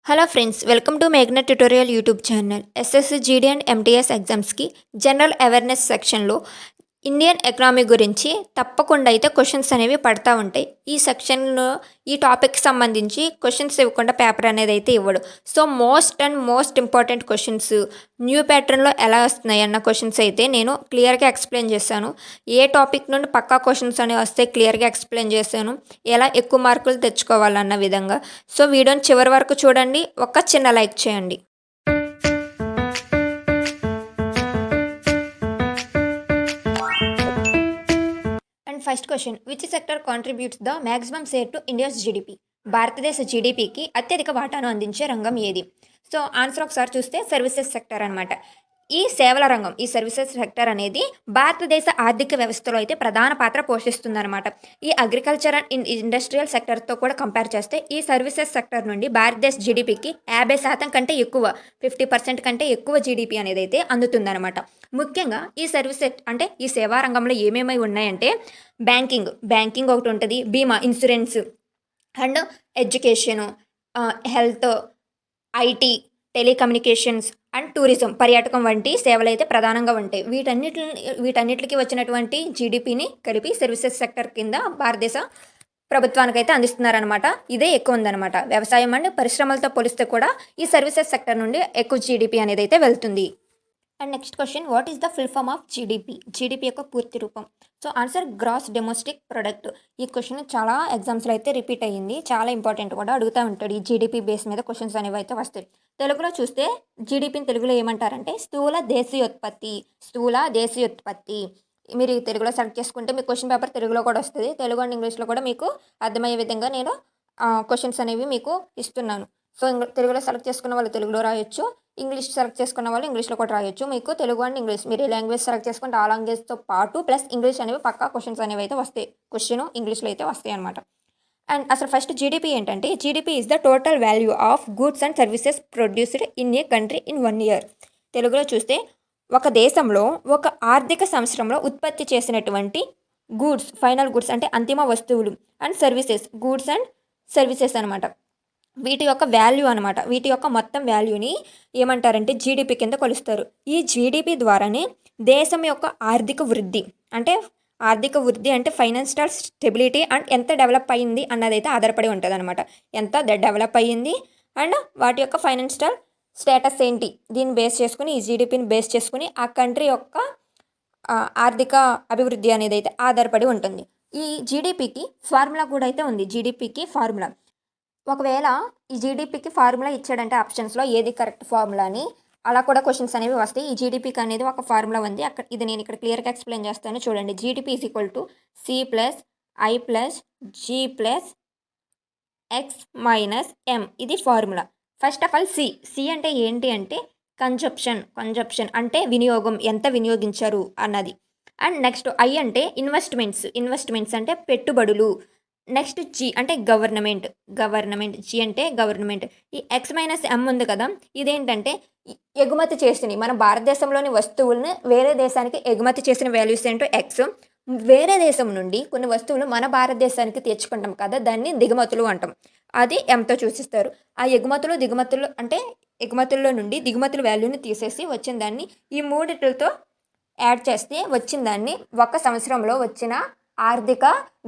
Hello friends, welcome to మేఘ్నా tutorial YouTube channel. SSC GD and MTS ఎగ్జామ్స్కి general awareness సెక్షన్లో Indian economy గురించి తప్పకుండా అయితే క్వశ్చన్స్ అనేవి పడతా ఉంటాయి. ఈ సెక్షన్లో ఈ టాపిక్కి సంబంధించి క్వశ్చన్స్ ఇవ్వకుండా పేపర్ అనేది అయితే ఇవ్వడు. So most important questions new ప్యాటర్న్లో ఎలా వస్తున్నాయి అన్న క్వశ్చన్స్ అయితే నేను క్లియర్గా ఎక్స్ప్లెయిన్ చేశాను. ఏ టాపిక్ నుండి పక్కా క్వశ్చన్స్ అనేవి వస్తే క్లియర్గా ఎక్స్ప్లెయిన్ చేశాను. ఎలా ఎక్కువ మార్కులు తెచ్చుకోవాలన్న విధంగా. సో వీడియోని చివరి వరకు చూడండి. ఒక చిన్న లైక్ చేయండి. And first question, which sector contributes the maximum share to India's GDP? భారతదేశ జీడిపికి అత్యధిక వాటాను అందించే రంగం ఏది? సో ఆన్సర్ ఒకసారి చూస్తే సర్వీసెస్ సెక్టర్ అనమాట. ఈ సేవల రంగం, ఈ సర్వీసెస్ సెక్టర్ అనేది భారతదేశ ఆర్థిక వ్యవస్థలో అయితే ప్రధాన పాత్ర పోషిస్తుందన్నమాట. ఈ అగ్రికల్చర్ అండ్ ఇండస్ట్రియల్ సెక్టర్తో కూడా కంపేర్ చేస్తే ఈ సర్వీసెస్ సెక్టర్ నుండి భారతదేశ జీడిపికి 50% కంటే ఎక్కువ, 50% కంటే ఎక్కువ జీడిపి అనేది అయితే అందుతుందన్నమాట. ముఖ్యంగా ఈ సర్వీసెస్ అంటే ఈ సేవా రంగంలో ఏమేమి ఉన్నాయంటే బ్యాంకింగ్ ఒకటి ఉంటుంది, బీమా insurance and education, health, IT, telecommunications and tourism, పర్యాటకం వంటి సేవలు అయితే ప్రధానంగా ఉంటాయి. వీటన్నిటికి వచ్చినటువంటి జీడిపిని కలిపి సర్వీసెస్ సెక్టర్ కింద భారతదేశ ప్రభుత్వానికైతే అందిస్తున్నారనమాట. ఇదే ఎక్కువ ఉందన్నమాట. వ్యవసాయం అండ్ పరిశ్రమలతో పోలిస్తే కూడా ఈ సర్వీసెస్ సెక్టర్ నుండి ఎక్కువ జీడిపి అనేది అయితే వెళ్తుంది. And next question, what is the full form of GDP? GDP యొక్క పూర్తి రూపం. So answer gross domestic product. ఈ క్వశ్చన్ చాలా ఎగ్జామ్స్లో అయితే రిపీట్ అయ్యింది. చాలా ఇంపార్టెంట్ కూడా అడుగుతూ ఉంటాడు. ఈ జీడిపి బేస్ మీద క్వశ్చన్స్ అనేవి అయితే వస్తాయి. తెలుగులో చూస్తే జీడిపిని తెలుగులో ఏమంటారంటే స్థూల దేశీయోత్పత్తి. మీరు తెలుగులో సెలెక్ట్ చేసుకుంటే మీ క్వశ్చన్ పేపర్ తెలుగులో కూడా వస్తుంది. తెలుగు అండ్ ఇంగ్లీష్లో కూడా మీకు అర్థమయ్యే విధంగా నేను క్వశ్చన్స్ అనేవి మీకు ఇస్తున్నాను. సో తెలుగులో సెలెక్ట్ చేసుకున్న వాళ్ళు తెలుగులో రాయొచ్చు, ఇంగ్లీష్ సెలెక్ట్ చేసుకున్న వాళ్ళు ఇంగ్లీష్లో కూడా రాయొచ్చు. మీకు తెలుగు అండ్ ఇంగ్లీష్ మీరు ఏ లాంగ్వేజ్ సెలెక్ట్ చేసుకుంటే ఆ లాంగ్వేజ్తో పాటు ప్లస్ ఇంగ్లీష్ అనేవి పక్కా క్వశ్చన్స్ అనేవి అయితే వస్తాయి. క్వశ్చన్ ఇంగ్లీష్లో అయితే వస్తాయి అనమాట. అండ్ అసలు ఫస్ట్ జీడిపి ఏంటంటే, GDP is the total value of goods and services produced in a country in 1 year. తెలుగులో చూస్తే ఒక దేశంలో ఒక ఆర్థిక సంవత్సరంలో ఉత్పత్తి చేసినటువంటి గూడ్స్, ఫైనల్ గూడ్స్ అంటే అంతిమ వస్తువులు, and services, goods and services అనమాట. వీటి యొక్క వాల్యూ అనమాట. వీటి యొక్క మొత్తం వాల్యూని ఏమంటారంటే జీడిపి కింద కొలుస్తారు. ఈ జీడిపి ద్వారానే దేశం యొక్క ఆర్థిక వృద్ధి అంటే ఫైనాన్షియల్ స్టెబిలిటీ అండ్ ఎంత డెవలప్ అయ్యింది అన్నదైతే ఆధారపడి ఉంటుంది అనమాట. ఎంత డెవలప్ అయ్యింది అండ్ వాటి యొక్క ఫైనాన్షియల్ స్టేటస్ ఏంటి, దీన్ని బేస్ చేసుకుని, ఈ జీడిపిని బేస్ చేసుకుని ఆ కంట్రీ యొక్క ఆర్థిక అభివృద్ధి అనేది అయితే ఆధారపడి ఉంటుంది. ఈ జీడిపికి ఫార్ములా కూడా అయితే ఉంది. జీడిపికి ఫార్ములా, ఒకవేళ ఈ జీడిపికి ఫార్ములా ఇచ్చాడంటే ఆప్షన్స్లో ఏది కరెక్ట్ ఫార్ములా అని అలా కూడా క్వశ్చన్స్ అనేవి వస్తాయి. ఈ జీడిపికి అనేది ఒక ఫార్ములా ఉంది. ఇది నేను ఇక్కడ క్లియర్గా ఎక్స్ప్లెయిన్ చేస్తాను చూడండి. GDP is equal to C plus I plus G plus X minus M. ఇది formula. First of all C అంటే ఏంటి అంటే కన్జప్షన్ అంటే వినియోగం, ఎంత వినియోగించారు అన్నది. అండ్ నెక్స్ట్ ఐ అంటే ఇన్వెస్ట్మెంట్స్ అంటే పెట్టుబడులు. నెక్స్ట్ జీ అంటే గవర్నమెంట్, జీ అంటే గవర్నమెంట్. ఈ ఎక్స్ మైనస్ ఎం ఉంది కదా, ఇదేంటంటే ఎగుమతి చేసినవి, మన భారతదేశంలోని వస్తువులను వేరే దేశానికి ఎగుమతి చేసిన వాల్యూస్ ఏంటో ఎక్స్. వేరే దేశం నుండి కొన్ని వస్తువులు మన భారతదేశానికి తెచ్చుకుంటాం కదా, దాన్ని దిగుమతులు అంటాం. అది ఎంతో సూచిస్తారు. ఆ దిగుమతులు అంటే ఎగుమతుల్లో నుండి దిగుమతుల వాల్యూని తీసేసి వచ్చిన దాన్ని ఈ మూడిటితో యాడ్ చేస్తే వచ్చిన దాన్ని ఒక సంవత్సరంలో వచ్చిన ఆర్థిక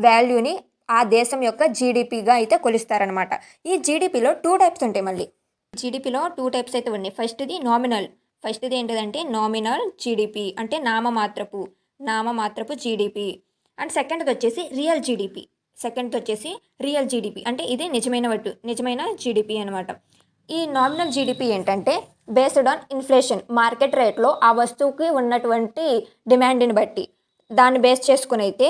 వాల్యూని ఆ దేశం యొక్క జీడిపిగా అయితే కొలుస్తారనమాట. ఈ జీడిపిలో 2 టైప్స్ ఉంటాయి. మళ్ళీ జీడిపిలో 2 టైప్స్ అయితే ఉన్నాయి. ఫస్ట్ది ఏంటిదంటే నామినల్ జీడిపి అంటే నామమాత్రపు జీడిపి. అండ్ సెకండ్ది వచ్చేసి రియల్ జీడిపి అంటే ఇది నిజమైన జీడిపి అనమాట. ఈ నామినల్ జీడిపి ఏంటంటే బేస్డ్ ఆన్ ఇన్ఫ్లేషన్, మార్కెట్ రేట్లో ఆ వస్తువుకి ఉన్నటువంటి డిమాండ్ని బట్టి దాన్ని బేస్ చేసుకుని అయితే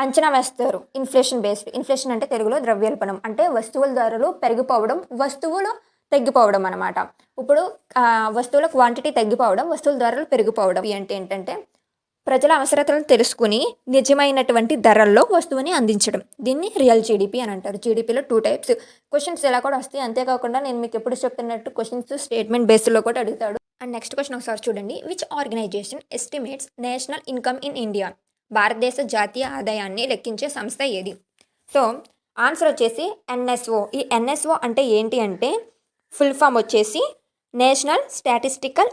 అంచనా వేస్తారు. ఇన్ఫ్లేషన్ అంటే తెలుగులో ద్రవ్యోల్బణం అంటే వస్తువుల ధరలు పెరిగిపోవడం, వస్తువులు తగ్గిపోవడం అనమాట. ఇప్పుడు వస్తువుల క్వాంటిటీ తగ్గిపోవడం, వస్తువుల ధరలు పెరిగిపోవడం. ఏంటంటే ప్రజల అవసరతలను తెలుసుకుని నిజమైనటువంటి ధరల్లో వస్తువుని అందించడం. దీన్ని రియల్ జీడిపి అని అంటారు. జీడిపిలో 2 టైప్స్. క్వశ్చన్స్ ఎలా కూడా వస్తాయి. అంతేకాకుండా నేను మీకు ఎప్పుడు చెప్తున్నట్టు క్వశ్చన్స్ స్టేట్మెంట్ బేస్లో కూడా అడుగుతాడు. అండ్ నెక్స్ట్ క్వశ్చన్ ఒకసారి చూడండి. Which organisation estimates national income in India? భారతదేశ జాతీయ ఆదాయాన్ని లెక్కించే సంస్థ ఏది? సో ఆన్సర్ వచ్చేసి ఎన్ఎస్ఓ. ఈ ఎన్ఎస్ఓ అంటే ఏంటి అంటే ఫుల్ ఫామ్ వచ్చేసి నేషనల్ స్టాటిస్టికల్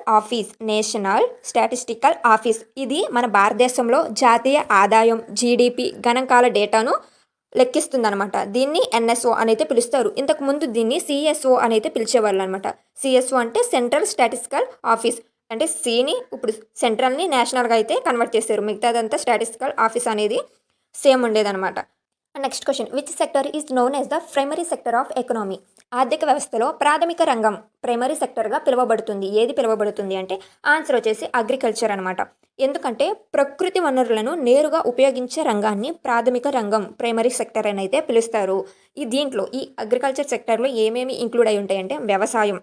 ఆఫీస్. ఇది మన భారతదేశంలో జాతీయ ఆదాయం, జీడిపి, గణాంకాల డేటాను లెక్కిస్తుందన్నమాట. దీన్ని ఎన్ఎస్ఓ అనైతే పిలుస్తారు. ఇంతకుముందు దీన్ని సిఎస్ఓ అనైతే పిలిచేవాళ్ళు అనమాట. సిఎస్ఓ అంటే సెంట్రల్ స్టాటిస్టికల్ ఆఫీస్. అంటే సిని ఇప్పుడు సెంట్రల్ని నేషనల్గా అయితే కన్వర్ట్ చేశారు. మిగతాదంతా స్టాటిస్టికల్ ఆఫీస్ అనేది సేమ్ ఉండేదన్నమాట. Next question, which sector is known as the primary sector of economy? ఆర్థిక వ్యవస్థలో ప్రాథమిక రంగం ప్రైమరీ సెక్టర్గా పిలువబడుతుంది. ఏది పిలువబడుతుంది అంటే ఆన్సర్ వచ్చేసి అగ్రికల్చర్ అనమాట. ఎందుకంటే ప్రకృతి వనరులను నేరుగా ఉపయోగించే రంగాన్ని ప్రాథమిక రంగం ప్రైమరీ సెక్టర్ అని అయితే పిలుస్తారు. దీంట్లో ఈ అగ్రికల్చర్ సెక్టర్లో ఏమేమి ఇంక్లూడ్ అయి ఉంటాయంటే వ్యవసాయం,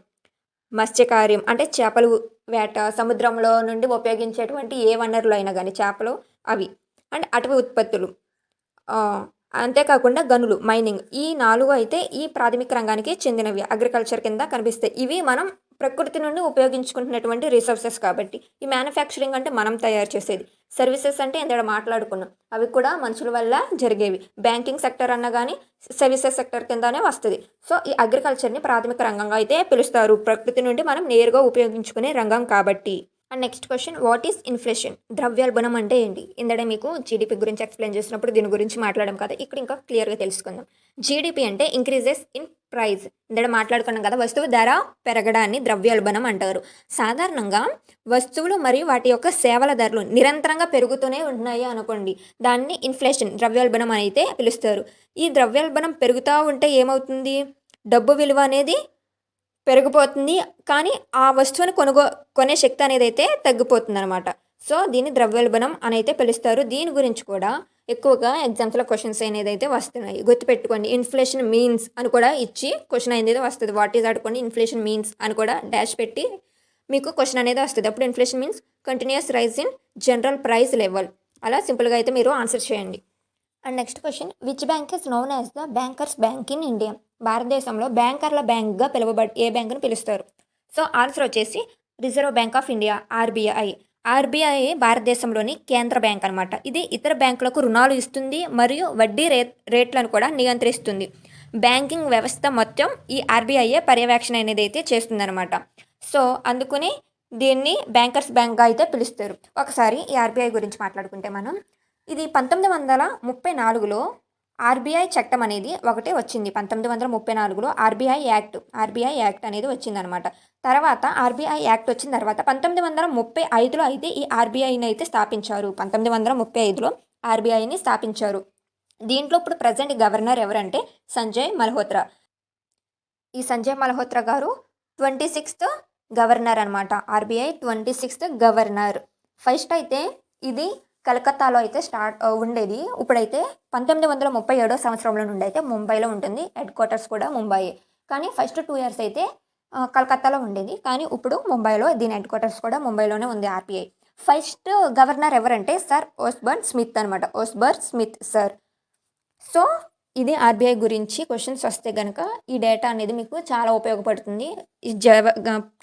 మత్స్యకార్యం అంటే చేపలు వేట, సముద్రంలో నుండి ఉపయోగించేటువంటి ఏ వనరులు అయినా కానీ చేపలు అవి, అండ్ అటవీ ఉత్పత్తులు, అంతేకాకుండా గనులు, మైనింగ్, ఈ 4 అయితే ఈ ప్రాథమిక రంగానికి చెందినవి అగ్రికల్చర్ కింద కనిపిస్తాయి. ఇవి మనం ప్రకృతి నుండి ఉపయోగించుకుంటున్నటువంటి రిసోర్సెస్ కాబట్టి. ఈ మ్యానుఫ్యాక్చరింగ్ అంటే మనం తయారు చేసేది. సర్వీసెస్ అంటే ఇందాక మాట్లాడుకున్నాం, అవి కూడా మనుషుల వల్ల జరిగేవి. బ్యాంకింగ్ సెక్టర్ అన్నా కానీ సర్వీసెస్ సెక్టర్ కిందనే వస్తుంది. సో ఈ అగ్రికల్చర్ని ప్రాథమిక రంగంగా అయితే పిలుస్తారు, ప్రకృతి నుండి మనం నేరుగా ఉపయోగించుకునే రంగం కాబట్టి. And next question, what is inflation? ద్రవ్యోల్బణం అంటే ఏంటి? ఇందడే మీకు జీడిపి గురించి ఎక్స్ప్లెయిన్ చేసినప్పుడు దీని గురించి మాట్లాడడం కదా, ఇక్కడ ఇంకా క్లియర్గా తెలుసుకుందాం. జీడిపి అంటే ఇంక్రీజెస్ ఇన్ ప్రైస్. ఇందడే మాట్లాడుకున్నాం కదా, వస్తువు ధర పెరగడాన్ని ద్రవ్యోల్బణం అంటారు. సాధారణంగా వస్తువులు మరియు వాటి యొక్క సేవల ధరలు నిరంతరంగా పెరుగుతూనే ఉంటున్నాయి అనుకోండి, దాన్ని ఇన్ఫ్లేషన్, ద్రవ్యోల్బణం అని అయితే పిలుస్తారు. ఈ ద్రవ్యోల్బణం పెరుగుతూ ఉంటే ఏమవుతుంది? డబ్బు విలువ అనేది పెరిగిపోతుంది, కానీ ఆ వస్తువుని కొనే శక్తి అనేది అయితే తగ్గిపోతుంది అనమాట. సో దీన్ని ద్రవ్యోల్బణం అని అయితే పిలుస్తారు. దీని గురించి కూడా ఎక్కువగా ఎగ్జామ్స్లో క్వశ్చన్స్ అనేది అయితే వస్తున్నాయి. గుర్తుపెట్టుకోండి, ఇన్ఫ్లేషన్ మీన్స్ అని కూడా ఇచ్చి క్వశ్చన్ అనేది వస్తుంది. వాట్ ఈజ్ ఆడుకోండి, ఇన్ఫ్లేషన్ మీన్స్ అని కూడా డాష్ పెట్టి మీకు క్వశ్చన్ అనేది వస్తుంది. అప్పుడు inflation means continuous rise in general price level. అలా సింపుల్గా అయితే మీరు ఆన్సర్ చేయండి. And next question, which bank is known as the bankers bank in India? భారతదేశంలో బ్యాంకర్ల బ్యాంక్గా ఏ బ్యాంకుని పిలుస్తారు? సో ఆన్సర్ వచ్చేసి reserve bank of India, RBI. RBI భారతదేశంలోని కేంద్ర బ్యాంక్ అనమాట. ఇది ఇతర బ్యాంకులకు రుణాలు ఇస్తుంది మరియు వడ్డీ రేట్లను కూడా నియంత్రిస్తుంది. బ్యాంకింగ్ వ్యవస్థ మొత్తం ఈ ఆర్బీఐఏ పర్యవేక్షణ అనేది అయితే చేస్తుందన్నమాట. సో అందుకని దీన్ని బ్యాంకర్స్ బ్యాంక్గా అయితే పిలుస్తారు. ఒకసారి ఈ ఆర్బీఐ గురించి మాట్లాడుకుంటే మనం, ఇది 1934లో ఆర్బీఐ చట్టం అనేది ఒకటి వచ్చింది. 1934లో ఆర్బీఐ యాక్ట్ అనేది వచ్చిందనమాట. తర్వాత ఆర్బీఐ యాక్ట్ వచ్చిన తర్వాత 1935లో అయితే ఈ ఆర్బీఐని అయితే స్థాపించారు. 1935లో ఆర్బీఐని స్థాపించారు. దీంట్లో ఇప్పుడు ప్రజెంట్ గవర్నర్ ఎవరంటే సంజయ్ మల్హోత్రా. ఈ సంజయ్ మల్హోత్రా గారు 26th గవర్నర్ అనమాట. RBI 26th governor. ఫస్ట్ అయితే ఇది కలకత్తాలో అయితే ఉండేది. ఇప్పుడైతే 1937వ సంవత్సరంలో నుండి అయితే ముంబైలో ఉంటుంది. హెడ్ క్వార్టర్స్ కూడా ముంబై. కానీ ఫస్ట్ 2 years అయితే కలకత్తాలో ఉండేది, కానీ ఇప్పుడు ముంబైలో దీని హెడ్ క్వార్టర్స్ కూడా ముంబైలోనే ఉంది ఆర్బీఐ. ఫస్ట్ గవర్నర్ ఎవరంటే సర్ ఓస్బర్న్ స్మిత్ అనమాట. ఓస్బర్న్ స్మిత్ సార్. సో ఇది ఆర్బీఐ గురించి క్వశ్చన్స్ వస్తే కనుక ఈ డేటా అనేది మీకు చాలా ఉపయోగపడుతుంది.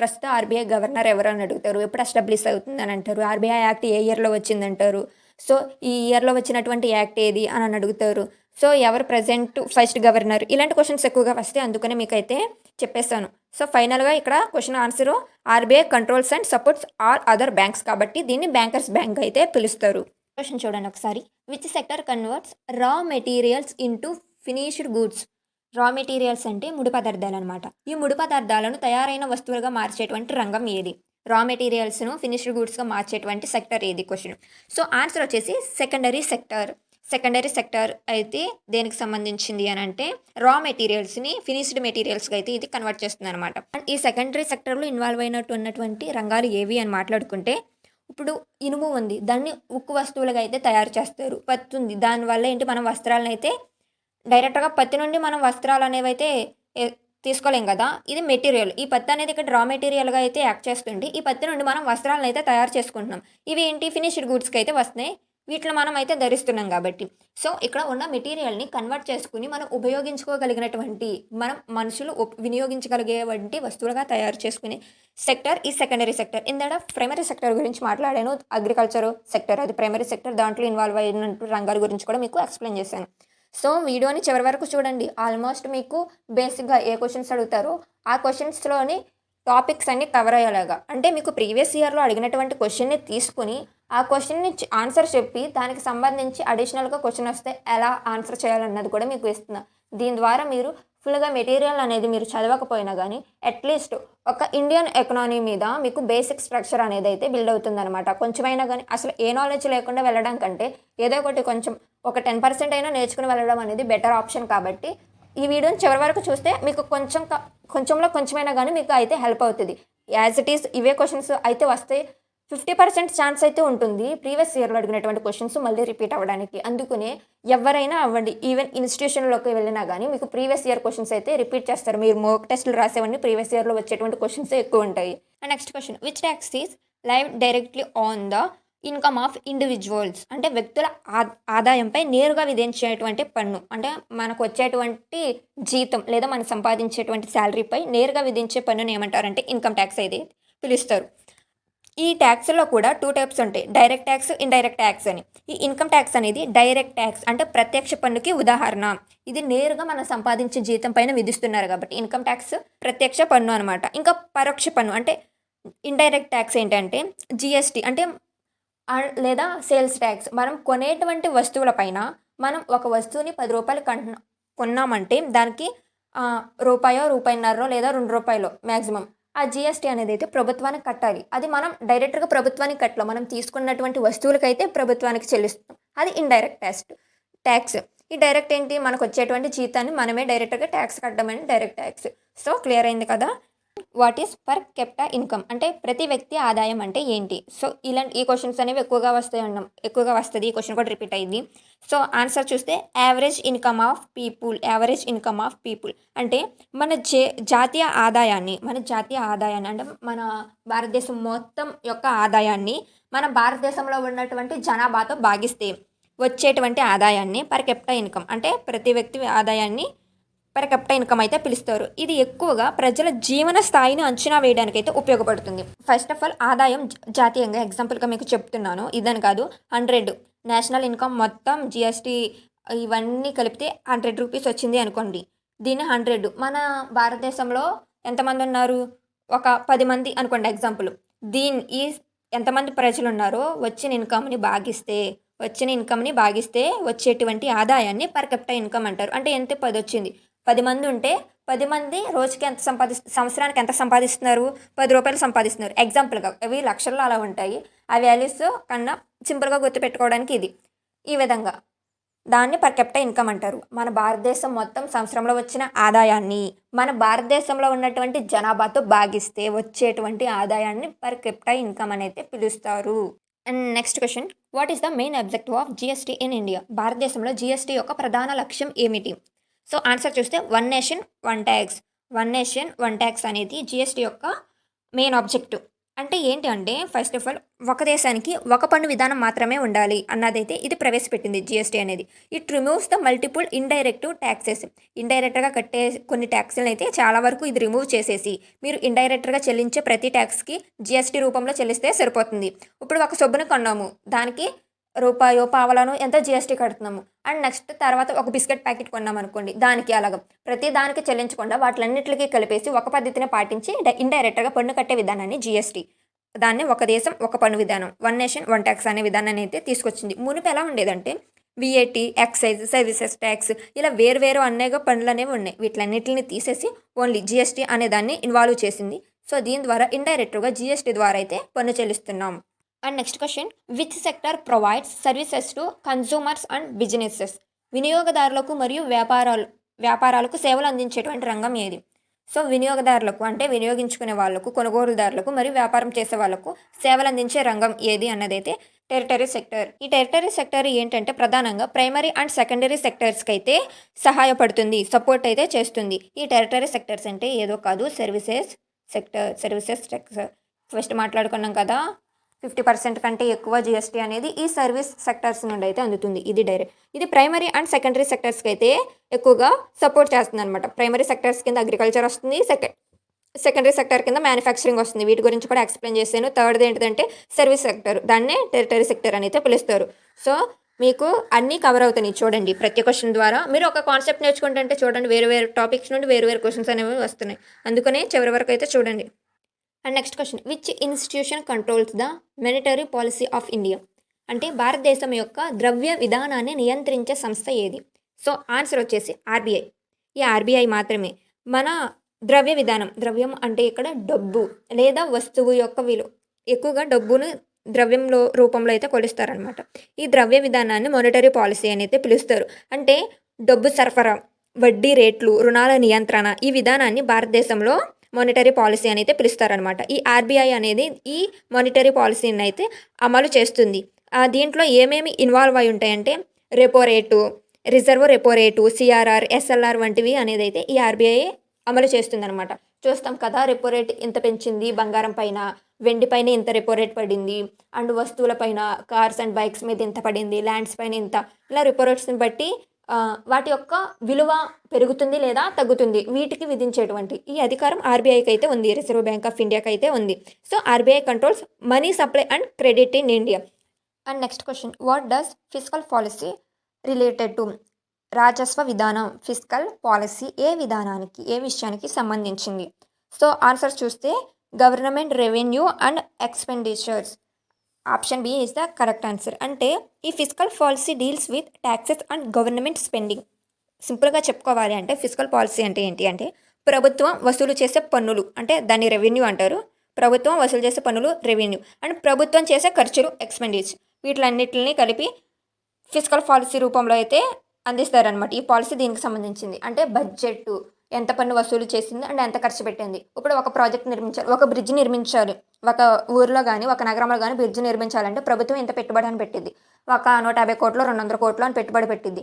ప్రస్తుత ఆర్బీఐ గవర్నర్ ఎవరు అని అడుగుతారు, ఎప్పుడు ఎస్టాబ్లిష్ అవుతుంది అని అంటారు, ఆర్బీఐ యాక్ట్ ఏ ఇయర్లో వచ్చిందంటారు, సో ఈ ఇయర్లో వచ్చినటువంటి యాక్ట్ ఏది అని అడుగుతారు, సో ఎవరు ప్రజెంట్ ఫస్ట్ గవర్నర్, ఇలాంటి క్వశ్చన్స్ ఎక్కువగా వస్తే అందుకనే మీకైతే చెప్పేస్తాను. సో ఫైనల్గా ఇక్కడ question answer RBI controls and supports all other banks కాబట్టి దీన్ని బ్యాంకర్స్ బ్యాంక్ అయితే పిలుస్తారు. క్వశ్చన్ చూడండి ఒకసారి, విచ్ సెక్టర్ కన్వర్ట్స్ రా మెటీరియల్స్ ఇంటూ ఫినిష్డ్ గూడ్స్? రా మెటీరియల్స్ అంటే ముడి పదార్థాలు అనమాట. ఈ ముడి పదార్థాలను తయారైన వస్తువులుగా మార్చేటువంటి రంగం ఏది? రా మెటీరియల్స్ను ఫినిష్డ్ గూడ్స్గా మార్చేటువంటి సెక్టర్ ఏది క్వశ్చన్. సో ఆన్సర్ వచ్చేసి సెకండరీ సెక్టర్ అయితే దేనికి సంబంధించింది అని అంటే రా మెటీరియల్స్ని ఫినిష్డ్ మెటీరియల్స్గా అయితే ఇది కన్వర్ట్ చేస్తుంది అనమాట. అండ్ ఈ సెకండరీ సెక్టర్లో ఇన్వాల్వ్ ఉన్నటువంటి రంగాలు ఏవి అని మాట్లాడుకుంటే, ఇప్పుడు ఇనుము ఉంది, దాన్ని ఉక్కు వస్తువులుగా అయితే తయారు చేస్తారు. పత్తి ఉంది, దానివల్ల ఏంటి మనం వస్త్రాలను అయితే డైరెక్ట్గా పత్తి నుండి మనం వస్త్రాలు అనేవి అయితే తీసుకోలేం కదా, ఇది మెటీరియల్. ఈ పత్తి అనేది ఇక్కడ రా మెటీరియల్గా అయితే యాక్ట్ చేస్తుంది. ఈ పత్తి నుండి మనం వస్త్రాలను అయితే తయారు చేసుకుంటున్నాం. ఇవి ఏంటి ఫినిష్డ్ గూడ్స్కి అయితే వస్తున్నాయి, వీటిని మనం అయితే ధరిస్తున్నాం కాబట్టి. సో ఇక్కడ ఉన్న మెటీరియల్ని కన్వర్ట్ చేసుకుని మనం ఉపయోగించుకోగలిగినటువంటి, మనం మనుషులు వినియోగించగలిగేటువంటి వస్తువులుగా తయారు చేసుకునే సెక్టర్ ఈ సెకండరీ సెక్టర్. ఇందాక ప్రైమరీ సెక్టర్ గురించి మాట్లాడాను, అగ్రికల్చర్ సెక్టర్ అది ప్రైమరీ సెక్టర్, దాంట్లో ఇన్వాల్వ్ అయిన రంగాల గురించి కూడా మీకు ఎక్స్ప్లెయిన్ చేశాను. సో వీడియోని చివరి వరకు చూడండి. ఆల్మోస్ట్ మీకు బేసిక్‌గా ఏ క్వెషన్స్ అడుగుతారో ఆ క్వెషన్స్‌లోని టాపిక్స్ అన్నీ కవర్ అయ్యేలాగా. అంటే మీకు ప్రీవియస్ ఇయర్‌లో అడిగినటువంటి క్వెషన్‌ని తీసుకొని ఆ క్వెషన్‌ని ఆన్సర్ చెప్పి దానికి సంబంధించి అడిషనల్‌గా క్వెషన్ వస్తే ఎలా ఆన్సర్ చేయాలన్నది కూడా మీకు ఇస్తున్నా. దీని ద్వారా మీరు ఫుల్‌గా మెటీరియల్ అనేది మీరు చదవకపోయినా గానీ అట్‌లీస్ట్ ఒక ఇండియన్ ఎకానమీ మీద మీకు బేసిక్ స్ట్రక్చర్ అనేదైతే బిల్డ్ అవుతుందనమాట. కొంచెమైనా గానీ అసలు ఏ నాలెడ్జ్ లేకుండా వెళ్ళడం కంటే ఏదో ఒకటి కొంచెం ఒక 10% అయినా నేర్చుకుని వెళ్ళడం అనేది బెటర్ ఆప్షన్ కాబట్టి ఈ వీడియోని చివరి వరకు చూస్తే మీకు కొంచెంలో కొంచెమైనా గానీ మీకు అయితే హెల్ప్ అవుతది. యాజ్ ఇట్ ఈజ్ ఇవే క్వెషన్స్ అయితే వస్తే 50% ఛాన్స్ అయితే ఉంటుంది. ప్రీవియస్ ఇయర్‌లో అడిగినటువంటి క్వెషన్స్ మళ్ళీ రిపీట్ అవ్వడానికి. అందుకనే ఎవ్వరైనా అవ్వండి, ఈవెన్ ఇన్‌స్టిట్యూషన్‌లోకి వెళ్ళినా గానీ మీకు ప్రీవియస్ ఇయర్ క్వెషన్స్ అయితే రిపీట్ చేస్తారు. మీరు మోక్ టెస్ట్‌లు రాసేవన్నీ ప్రీవియస్ ఇయర్‌లో వచ్చేటువంటి క్వెషన్సే ఎక్కువుంటాయి. And next question which talks is live directly on the income of individuals అంటే వ్యక్తుల ఆదాయంపై నేరుగా విధించేటువంటి పన్ను. అంటే మనకు వచ్చేటువంటి జీతం లేదా మనం సంపాదించేటువంటి సాలరీపై నేరుగా విధించే పన్నుని ఏమంటారంటే ఇన్‌కమ్ టాక్స్ అయితే పిలుస్తారు. ఈ ట్యాక్స్‌లో కూడా 2 టైప్స్ ఉంటాయి. డైరెక్ట్ ట్యాక్స్, ఇండైరెక్ట్ ట్యాక్స్ అని. ఈ ఇన్‌కమ్ ట్యాక్స్ అనేది డైరెక్ట్ ట్యాక్స్ అంటే ప్రత్యక్ష పన్నుకి ఉదాహరణ. ఇది నేరుగా మనం సంపాదించే జీతం పైన విధిస్తున్నారు కాబట్టి ఇన్‌కమ్ ట్యాక్స్ ప్రత్యక్ష పన్ను అనమాట. ఇంకా పరోక్ష పన్ను అంటే ఇండైరెక్ట్ ట్యాక్స్ ఏంటంటే జీఎస్టీ అంటే లేదా సేల్స్ ట్యాక్స్. మనం కొనేటువంటి వస్తువుల పైన మనం ఒక వస్తువుని రూ. 10 కొన్నామంటే దానికి రూపాయో, రూపాయన్నరో లేదా రూ. 2 మాక్సిమం. ఆ జీఎస్టీ అనేదైతే ప్రభుత్వానికి కట్టాలి. అది మనం డైరెక్ట్‌గా ప్రభుత్వానికి కట్టలేం. మనం తీసుకున్నటువంటి వస్తువులకైతే ప్రభుత్వానికి చెల్లిస్తాం. అది ఇండైరెక్ట్ ట్యాక్స్. ఈ డైరెక్ట్ ఏంటి మనకొచ్చేటువంటి జీతాన్ని మనమే డైరెక్ట్‌గా ట్యాక్స్ కట్టడమని డైరెక్ట్ ట్యాక్స్. సో క్లియర్ అయింది కదా! What is per capita income అంటే ప్రతి వ్యక్తి ఆదాయం అంటే ఏంటి? సో ఈ క్వెషన్స్ అనేవి ఎక్కువగా ఎక్కువగా వస్తది. ఈ క్వెషన్ కూడా రిపీట్ అయ్యిద్ది. సో ఆన్సర్ చూస్తే యావరేజ్ ఇన్కమ్ ఆఫ్ పీపుల్ అంటే జాతీయ ఆదాయాన్ని అంటే మన భారతదేశం మొత్తం యొక్క ఆదాయాన్ని మన భారతదేశంలో ఉన్నటువంటి జనాభాతో భాగిస్తే వచ్చేటువంటి ఆదాయాన్ని పర్ కెప్టా ఇన్కమ్ అంటే ప్రతి వ్యక్తి ఆదాయాన్ని పర్ కెప్టా ఇన్కమ్ అయితే పిలుస్తారు. ఇది ఎక్కువగా ప్రజల జీవన స్థాయిని అంచనా వేయడానికైతే ఉపయోగపడుతుంది. ఫస్ట్ ఆఫ్ ఆల్ ఆదాయం జాతీయంగా ఎగ్జాంపుల్‌గా మీకు చెప్తున్నాను. ఇదని కాదు 100 నేషనల్ ఇన్కమ్ మొత్తం జీఎస్టీ ఇవన్నీ కలిపితే రూ. 100 వచ్చింది అనుకోండి. దీన్ని 100 మన భారతదేశంలో ఎంతమంది ఉన్నారు? ఒక 10 మంది అనుకోండి ఎగ్జాంపుల్. ఈ ఎంతమంది ప్రజలున్నారో వచ్చిన ఇన్కమ్‌ని భాగిస్తే వచ్చేటువంటి ఆదాయాన్ని పర్ కెప్టా ఇన్కమ్ అంటారు. అంటే ఎంత 10 వచ్చింది. 10 మంది ఉంటే 10 మంది రోజుకి సంవత్సరానికి ఎంత సంపాదిస్తున్నారు? రూ. 10 సంపాదిస్తున్నారు. ఎగ్జాంపుల్‌గా అవి లక్షల్లో అలా ఉంటాయి. ఆ వాల్యూస్ కన్నా సింపుల్‌గా గుర్తుపెట్టుకోవడానికి ఇది. ఈ విధంగా దాన్ని పర్ కెప్టా ఇన్కమ్ అంటారు. మన భారతదేశం మొత్తం సంవత్సరంలో వచ్చిన ఆదాయాన్ని మన భారతదేశంలో ఉన్నటువంటి జనాభాతో భాగిస్తే వచ్చేటువంటి ఆదాయాన్ని పర్ కెప్టా ఇన్కమ్ అని అయితే పిలుస్తారు. And next question what is the main objective of GST in India? భారతదేశంలో జీఎస్టీ యొక్క ప్రధాన లక్ష్యం ఏమిటి? సో ఆన్సర్ చూస్తే వన్ నేషన్ వన్ ట్యాక్స్ అనేది జీఎస్టీ యొక్క మెయిన్ ఆబ్జెక్టివ్. అంటే ఏంటి అంటే ఫస్ట్ ఆఫ్ ఆల్ ఒక దేశానికి ఒక పన్ను విధానం మాత్రమే ఉండాలి అన్నదైతే ఇది ప్రవేశపెట్టింది జీఎస్టీ అనేది. It removes the multiple indirect taxes. ఇండైరెక్ట్‌గా కట్టే కొన్ని ట్యాక్స్‌లను అయితే చాలా వరకు ఇది రిమూవ్ చేసేసి మీరు ఇండైరెక్ట్‌గా చెల్లించే ప్రతి ట్యాక్స్‌కి జీఎస్టీ రూపంలో చెల్లిస్తే సరిపోతుంది. ఇప్పుడు ఒక సబ్బుని కొన్నాము. దానికి రూపాయో, పావలానో ఎంతో జీఎస్టీ కడుతున్నాము. అండ్ నెక్స్ట్ తర్వాత ఒక బిస్కెట్ ప్యాకెట్ కొన్నామనుకోండి. దానికి అలాగా ప్రతి దానికి చెల్లించకుండా వాటిలన్నిటికి కలిపేసి ఒక పద్ధతిని పాటించి ఇండైరెక్ట్‌గా పన్ను కట్టే విధానాన్ని జీఎస్టీ. దాన్ని ఒక దేశం ఒక పన్ను విధానం వన్ నేషన్ వన్ ట్యాక్స్ అనే విధానాన్ని అయితే తీసుకొచ్చింది. మునుపు ఎలా ఉండేదంటే వీఏటీ, ఎక్సైజ్, సర్వీసెస్ ట్యాక్స్ ఇలా వేరు అనేక పన్నులు అనేవి ఉన్నాయి. వీటిలన్నిటిని తీసేసి ఓన్లీ జీఎస్టీ అనే దాన్ని ఇన్వాల్వ్ చేసింది. సో దీని ద్వారా ఇండైరెక్ట్‌గా జీఎస్టీ ద్వారా అయితే పన్ను చెల్లిస్తున్నాం. And next question which sector provides services to consumers and businesses? వినియోగదారులకు మరియు వ్యాపారాలకు సేవలు అందించేటువంటి రంగం ఏది? సో వినియోగదారులకు అంటే వినియోగించుకునే వాళ్ళకు, కొనుగోలుదారులకు మరియు వ్యాపారం చేసే వాళ్ళకు సేవలు అందించే రంగం ఏది అన్నదైతే టెరిటరీ సెక్టర్. ఈ టెరిటరీ సెక్టర్ ఏంటంటే ప్రధానంగా ప్రైమరీ అండ్ సెకండరీ సెక్టర్స్కి అయితే సహాయపడుతుంది, సపోర్ట్ అయితే చేస్తుంది. ఈ టెరిటరీ సెక్టర్స్ అంటే ఏదో కాదు సర్వీసెస్ సెక్టర్. ఫస్ట్ మాట్లాడుకున్నాం కదా 50% కంటే ఎక్కువ జీఎస్టీ అనేది ఈ సర్వీస్ సెక్టర్స్ నుండి అయితే అందుతుంది. ఇది ప్రైమరీ అండ్ సెకండరీ సెక్టర్స్కి అయితే ఎక్కువగా సపోర్ట్ చేస్తుంది అనమాట. ప్రైమరీ సెక్టర్స్ కింద అగ్రికల్చర్ వస్తుంది, సెకండరీ సెక్టర్ కింద మ్యానుఫ్యాక్చరింగ్ వస్తుంది. వీటి గురించి కూడా ఎక్స్ప్లెయిన్ చేశాను. థర్డ్ది ఏంటంటే సర్వీస్ సెక్టర్, దాన్నే టెరిటరీ సెక్టర్ అని అయితే పిలుస్తారు. సో మీకు అన్నీ కవర్ అవుతున్నాయి చూడండి. ప్రతి క్వెషన్ ద్వారా మీరు ఒక కాన్సెప్ట్ నేర్చుకుంటుంటే చూడండి వేరు వేరు టాపిక్స్ నుండి వేరు వేరు క్వెషన్స్ అనేవి వస్తున్నాయి. అందుకనే చివరి వరకు అయితే చూడండి. And next question, which institution controls the monetary policy of India? అంటే భారతదేశం యొక్క ద్రవ్య విధానాన్ని నియంత్రించే సంస్థ ఏది? సో ఆన్సర్ వచ్చేసి ఆర్బీఐ. ఈ ఆర్బీఐ మాత్రమే మన ద్రవ్య విధానం, ద్రవ్యం అంటే ఇక్కడ డబ్బు లేదా వస్తువు యొక్క విలువ, ఎక్కువగా డబ్బును ద్రవ్యంలో రూపంలో అయితే కొలుస్తారనమాట. ఈ ద్రవ్య విధానాన్ని మానిటరీ పాలసీ అని అయితే పిలుస్తారు. అంటే డబ్బు సరఫరా, వడ్డీ రేట్లు, రుణాల నియంత్రణ, ఈ విధానాన్ని భారతదేశంలో మానిటరీ పాలసీ అని అయితే పిలుస్తారనమాట. ఈ ఆర్బీఐ అనేది ఈ మానిటరీ పాలసీని అయితే అమలు చేస్తుంది. దీంట్లో ఏమేమి ఇన్వాల్వ్ అయి ఉంటాయంటే repo rate, reserve repo rate, CRR, SLR వంటివి అనేది అయితే ఈ ఆర్బీఐ అమలు చేస్తుందన్నమాట. చూస్తాం కదా, రెపో రేట్ ఇంత పెంచింది, బంగారం పైన, వెండి పైన ఇంత రెపో రేట్ పడింది, అండ్ వస్తువుల పైన, కార్స్ అండ్ బైక్స్ మీద ఇంత పడింది, ల్యాండ్స్ పైన ఇంత, ఇలా రెపో రేట్స్ని బట్టి వాటి యొక్క విలువ పెరుగుతుంది లేదా తగ్గుతుంది, వీటికి విధించేటువంటి ఈ అధికారం ఆర్బీఐకి అయితే ఉంది, రిజర్వ్ బ్యాంక్ ఆఫ్ ఇండియాకి అయితే ఉంది. So RBI controls money supply and credit in India. And next question, what does fiscal policy related to? రాజస్వ విధానం, ఫిస్కల్ పాలసీ ఏ విధానానికి, ఏ విషయానికి సంబంధించింది? సో ఆన్సర్ చూస్తే government revenue and expenditures. Option B is the correct answer. అంటే ఈ fiscal policy deals with taxes and government spending. సింపుల్గా చెప్పుకోవాలి అంటే ఫిస్కల్ పాలసీ అంటే ఏంటి అంటే ప్రభుత్వం వసూలు చేసే పన్నులు, అంటే దాన్ని రెవెన్యూ అంటారు. ప్రభుత్వం వసూలు చేసే పన్నులు రెవెన్యూ, అండ్ ప్రభుత్వం చేసే ఖర్చులు ఎక్స్పెండిచర్, వీటిలన్నిటిని కలిపి ఫిస్కల్ పాలసీ రూపంలో అయితే అందిస్తారనమాట. ఈ పాలసీ దీనికి సంబంధించింది. అంటే బడ్జెట్ ఎంత పన్ను వసూలు చేసింది అండ్ ఎంత ఖర్చు పెట్టింది. ఇప్పుడు ఒక ప్రాజెక్ట్ నిర్మించాలి, ఒక బ్రిడ్జ్ నిర్మించాలి, ఒక ఊరిలో కానీ ఒక నగరంలో కానీ బ్రిడ్జ్ నిర్మించాలంటే ప్రభుత్వం ఎంత పెట్టుబడి అని పెట్టింది, ఒక 150 కోట్లు 200 కోట్లు అని పెట్టుబడి పెట్టింది.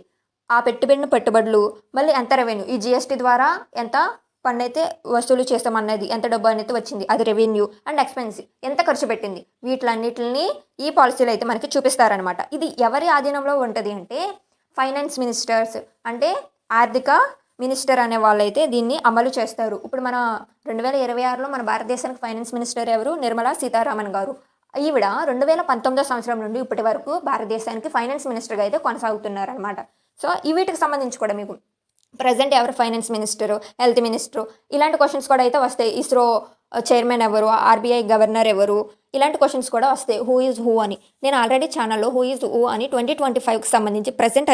ఆ పెట్టిన పెట్టుబడులు మళ్ళీ ఎంత రెవెన్యూ, ఈ జిఎస్టీ ద్వారా ఎంత పన్ను అయితే వసూలు చేస్తామన్నది, ఎంత డబ్బు అనేది వచ్చింది, అది రెవెన్యూ, అండ్ ఎక్స్పెన్స్ ఎంత ఖర్చు పెట్టింది, వీటిలన్నిటిని ఈ పాలసీలో అయితే మనకి చూపిస్తారనమాట. ఇది ఎవరి ఆధీనంలో ఉంటుంది అంటే ఫైనాన్స్ మినిస్టర్స్, అంటే ఆర్థిక మినిస్టర్ అనే వాళ్ళైతే దీన్ని అమలు చేస్తారు. ఇప్పుడు మన 2026లో మన భారతదేశానికి ఫైనాన్స్ మినిస్టర్ ఎవరు? నిర్మలా సీతారామన్ గారు. ఈవిడ 2019 సంవత్సరం నుండి ఇప్పటి వరకు భారతదేశానికి ఫైనాన్స్ మినిస్టర్గా అయితే కొనసాగుతున్నారనమాట. సో ఈ వీటికి సంబంధించి కూడా మీకు ప్రజెంట్ ఎవరు ఫైనాన్స్ మినిస్టరు, హెల్త్ మినిస్టరు, ఇలాంటి క్వశ్చన్స్ కూడా అయితే వస్తాయి. ఇస్రో చైర్మన్ ఎవరు, ఆర్బీఐ గవర్నర్ ఎవరు, ఇలాంటి క్వశ్చన్స్ కూడా వస్తాయి. హూ ఈజ్ హూ అని నేను ఆల్రెడీ ఛానల్లో హూ ఈజ్ హూ అని 2025కి సంబంధించి ప్రజెంట్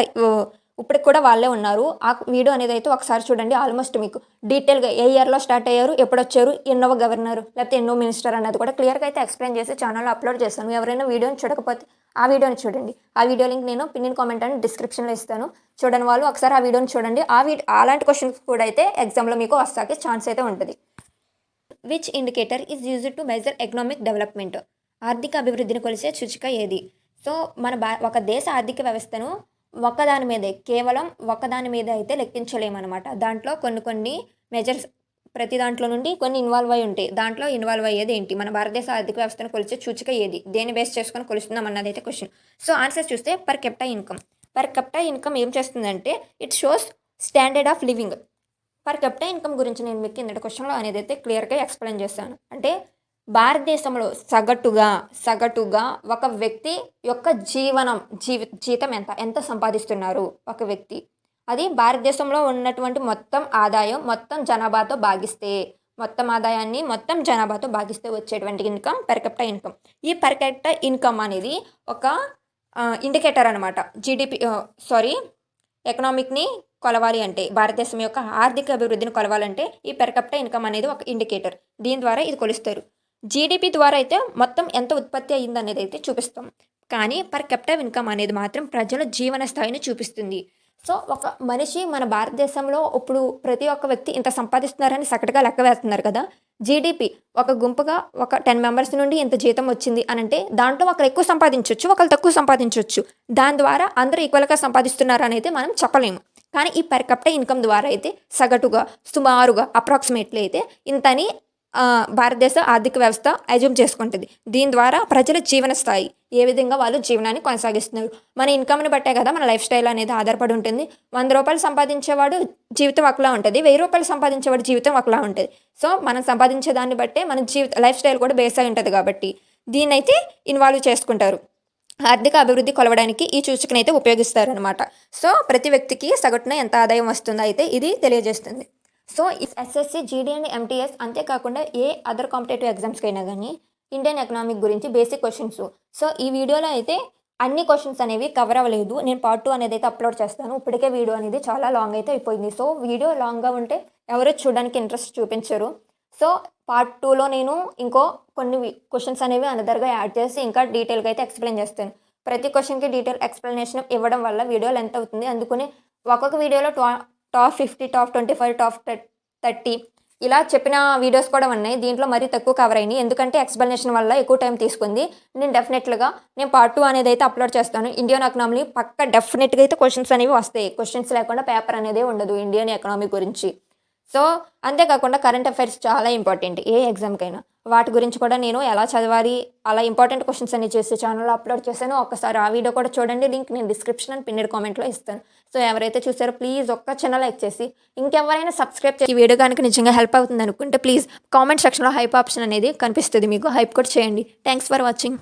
ఇప్పటికి కూడా వాళ్ళే ఉన్నారు. ఆ వీడియో అనేది అయితే ఒకసారి చూడండి. ఆల్మోస్ట్ మీకు డీటెయిల్గా ఏ ఇయర్లో స్టార్ట్ అయ్యారు, ఎప్పుడు వచ్చారు, ఎన్నో గవర్నర్ లేకపోతే ఎన్నో మినిస్టర్ అన్నది కూడా క్లియర్గా అయితే ఎక్స్ప్లెయిన్ చేసి ఛానల్లో అప్లోడ్ చేస్తాను. ఎవరైనా వీడియోని చూడకపోతే ఆ వీడియోని చూడండి. ఆ వీడియో లింక్ నేను పిన్ కామెంట్ అని డిస్క్రిప్షన్లో ఇస్తాను. చూడని వాళ్ళు ఒకసారి ఆ వీడియోని చూడండి. అలాంటి క్వశ్చన్స్ కూడా అయితే ఎగ్జామ్లో మీకు వస్తాకే ఛాన్స్ అయితే ఉంటుంది. Which indicator is used to measure economic development? ఆర్థిక అభివృద్ధిని కొలిసే సూచిక ఏది? సో మన ఒక దేశ ఆర్థిక వ్యవస్థను కేవలం ఒకదాని మీద అయితే లెక్కించలేమన్నమాట. దాంట్లో కొన్ని మెజర్స్, ప్రతి దాంట్లో నుండి కొన్ని ఇన్వాల్వ్ అయి ఉంటాయి. దాంట్లో ఇన్వాల్వ్ అయ్యేది ఏంటి? మన భారతదేశ ఆర్థిక వ్యవస్థను కొలిచే సూచిక ఏది? దేన్ని బేస్ చేసుకొని కొలుస్తున్నాం అన్నది అయితే క్వశ్చన్. సో ఆన్సర్ చూస్తే per capita income. Per capita income ఏం చేస్తుందంటే it shows standard of living. Per capita income గురించి నేను మీకు కిందటి క్వశ్చన్లో అనేది అయితే క్లియర్గా ఎక్స్ప్లెయిన్ చేస్తాను. అంటే భారతదేశంలో సగటుగా ఒక వ్యక్తి యొక్క జీతం ఎంత సంపాదిస్తున్నారు ఒక వ్యక్తి, అది భారతదేశంలో ఉన్నటువంటి మొత్తం ఆదాయం మొత్తం జనాభాతో భాగిస్తే వచ్చేటువంటి ఇన్కమ్ పర్ కెప్టా ఇన్కమ్. ఈ పర్ కెప్టా ఇన్కమ్ అనేది ఒక ఇండికేటర్ అనమాట. ఎకనామిక్ని కొలవాలి అంటే, భారతదేశం యొక్క ఆర్థిక అభివృద్ధిని కొలవాలంటే ఈ పర్ కెప్టా ఇన్కమ్ అనేది ఒక ఇండికేటర్. దీని ద్వారా ఇది కొలుస్తారు. జీడిపి ద్వారా అయితే మొత్తం ఎంత ఉత్పత్తి అయ్యిందనేది అయితే చూపిస్తాం. కానీ పర్ కెప్టా ఇన్కమ్ అనేది మాత్రం ప్రజల జీవన స్థాయిని చూపిస్తుంది. సో ఒక మనిషి మన భారతదేశంలో ఇప్పుడు ప్రతి ఒక్క వ్యక్తి ఇంత సంపాదిస్తున్నారని సగటుగా లెక్క వేస్తున్నారు కదా. జీడిపి ఒక గుంపుగా ఒక 10 మెంబర్స్ నుండి ఇంత జీతం వచ్చింది అని అంటే దాంట్లో ఒకరు ఎక్కువ సంపాదించవచ్చు, ఒకరు తక్కువ సంపాదించవచ్చు. దాని ద్వారా అందరూ ఈక్వల్గా సంపాదిస్తున్నారు అని అయితే మనం చెప్పలేము. కానీ ఈ పర్ కెప్టా ఇన్కమ్ ద్వారా అయితే సగటుగా సుమారుగా అప్రాక్సిమేట్లీ అయితే ఇంతని భారతదేశ ఆర్థిక వ్యవస్థ అజ్యూమ్ చేసుకుంటుంది. దీని ద్వారా ప్రజల జీవన స్థాయి, ఏ విధంగా వాళ్ళు జీవనాన్ని కొనసాగిస్తున్నారు, మన ఇన్కమ్ని బట్టే కదా మన లైఫ్ స్టైల్ అనేది ఆధారపడి ఉంటుంది. 100 రూపాయలు సంపాదించేవాడు జీవితం ఒకలా ఉంటుంది, 1000 రూపాయలు సంపాదించేవాడు జీవితం ఒకలా ఉంటుంది. సో మనం సంపాదించే దాన్ని బట్టే మన లైఫ్ స్టైల్ కూడా బేస్ అయి ఉంటుంది. కాబట్టి దీన్ని అయితే ఇన్వాల్వ్ చేసుకుంటారు. ఆర్థిక అభివృద్ధి కొలవడానికి ఈ సూచికనైతే ఉపయోగిస్తారనమాట. సో, ప్రతి వ్యక్తికి సగటున ఎంత ఆదాయం వస్తుందో అయితే ఇది తెలియజేస్తుంది. సో, ఈ ఎస్ఎస్‌సి, జీడీ అండ్ ఎంటీఎస్ అంతేకాకుండా ఏ అదర్ కాంపిటేటివ్ ఎగ్జామ్స్‌కైనా గానీ ఇండియన్ ఎకనామిక్ గురించి బేసిక్ క్వెషన్స్. సో, ఈ వీడియోలో అయితే అన్ని క్వెషన్స్ అనేవి కవర్ అవ్వలేదు. నేను పార్ట్ 2 అనేదైతే అప్‌లోడ్ చేస్తాను. ఇప్పటికే వీడియో అనేది చాలా లాంగ్ అయితే అయిపోయింది. సో, వీడియో లాంగ్‌గా ఉంటే ఎవరు చూడడానికి ఇంట్రెస్ట్ చూపించరు. సో, పార్ట్ 2లో నేను ఇంకో కొన్ని క్వెషన్స్ అనేవి అనదర్‌గా యాడ్ చేసి ఇంకా డీటెయిల్‌గా అయితే ఎక్స్‌ప్లెయిన్ చేస్తాను. ప్రతి క్వెషన్‌కి డీటెయిల్ ఎక్స్‌ప్లనేషన్ ఇవ్వడం వల్ల వీడియో లెంత్ అవుతుంది. అందుకని ఒక్కొక్క వీడియోలో టాప్ 50, టాప్ 25, టాప్ 30 ఇలా చెప్పిన వీడియోస్ కూడా ఉన్నాయి. దీంట్లో మరీ తక్కువ కవర్ అయినాయి. ఎందుకంటే ఎక్స్‌ప్లనేషన్ వల్ల ఎక్కువ టైం తీసుకుంది. నేను పార్ట్ 2 అనేదైతే అప్‌లోడ్ చేస్తాను. ఇండియన్ ఎకనామీ పక్కా డెఫినిట్‌గా అయితే క్వెషన్స్ అనేవి వస్తాయి. క్వెషన్స్ లేకుండా పేపర్ అనేదే ఉండదు ఇండియన్ ఎకనామీ గురించి. సో, అంతేకాకుండా కరెంట్ అఫైర్స్ చాలా ఇంపార్టెంట్ ఏ ఎగ్జామ్‌కైనా. వాటి గురించి కూడా నేను ఎలా చదవాలి, అలా ఇంపార్టెంట్ క్వెషన్స్ అన్ని చేసి ఛానెల్‌లో అప్‌లోడ్ చేశాను. ఒక్కసారి ఆ వీడియో కూడా చూడండి. లింక్ నేను డిస్క్రిప్షన్ అండ్ పిన్నెడ్ కామెంట్‌లో ఇస్తాను. సో, ఎవరైతే చూసారో ప్లీజ్ ఒక్క చిన్న లైక్ చేసి, ఇంకెవరైనా సబ్స్క్రైబ్ ఈ వీడియో గనుక నిజంగా హెల్ప్ అవుతుందనుకుంటే ప్లీజ్ కామెంట్ సెక్షన్‌లో హైప్ ఆప్షన్ అనేది కనిపిస్తది మీకు. హైప్ కూడా చేయండి. Thanks for watching.